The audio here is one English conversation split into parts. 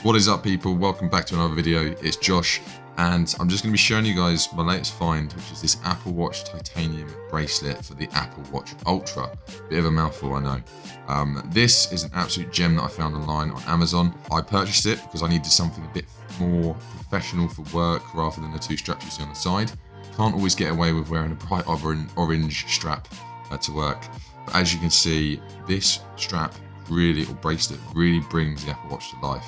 What is up, people? Welcome back to another video. It's Josh, and I'm just going to be showing you guys my latest find, which is this Apple Watch titanium bracelet for the Apple Watch Ultra. Bit of a mouthful, I know. This is an absolute gem that I found online on Amazon. I purchased it because I needed something a bit more professional for work rather than the two straps you see on the side. Can't always get away with wearing a bright orange strap to work. But as you can see, this strap really, or bracelet, really brings the Apple Watch to life.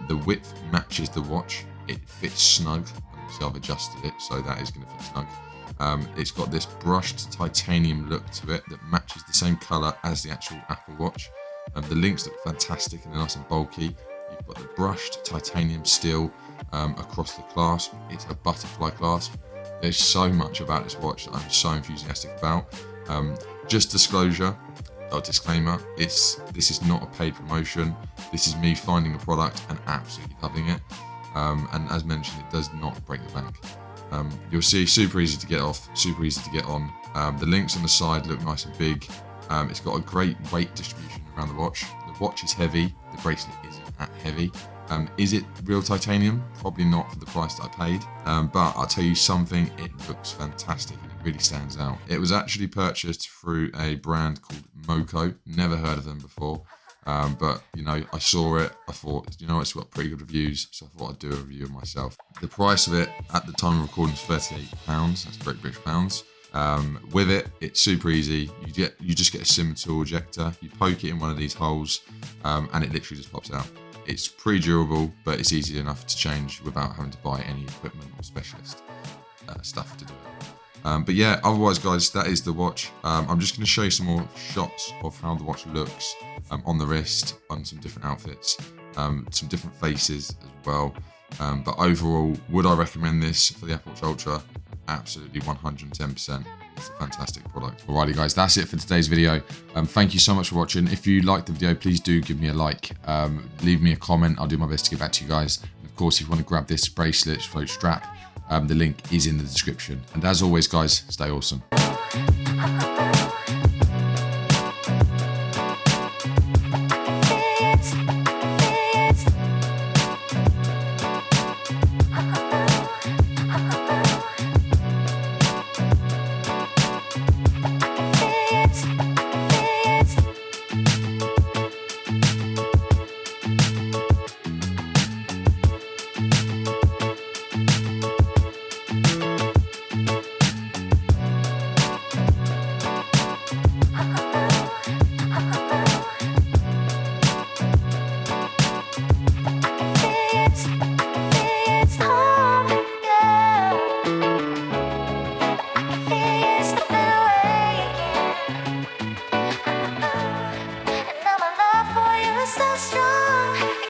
The width matches the watch. It fits snug. So I've adjusted it so that is going to fit snug. It's got this brushed titanium look to it that matches the same colour as the actual Apple Watch. The links look fantastic and they're nice and bulky. You've got the brushed titanium steel across the clasp. It's a butterfly clasp. There's so much about this watch that I'm so enthusiastic about. Just disclosure, or disclaimer, this is not a paid promotion. This is me finding a product and absolutely loving it. And as mentioned, it does not break the bank. You'll see, super easy to get off, super easy to get on. The links on the side look nice and big. It's got a great weight distribution around the watch. The watch is heavy, the bracelet isn't that heavy. Is it real titanium? Probably not for the price that I paid, but I'll tell you something, it looks fantastic and it really stands out. It was actually purchased through a brand called Moco. Never heard of them before, but you know, I saw it, I thought, you know, it's got pretty good reviews, so I thought I'd do a review of myself. The price of it at the time of recording is £38, that's Great British pounds. With it, it's super easy. You just get a sim tool ejector, you poke it in one of these holes, and it literally just pops out. It's pretty durable, but it's easy enough to change without having to buy any equipment or specialist stuff to do it. But yeah, otherwise guys, that is the watch. I'm just going to show you some more shots of how the watch looks on the wrist, on some different outfits, some different faces as well. But overall, would I recommend this for the Apple Watch Ultra? Absolutely, 110%. It's a fantastic product. Alrighty guys, that's it for today's video. Thank you so much for watching. If you liked the video, please do give me a like. Leave me a comment. I'll do my best to get back to you guys. And of course, if you want to grab this bracelet float strap, the link is in the description. And as always guys, stay awesome.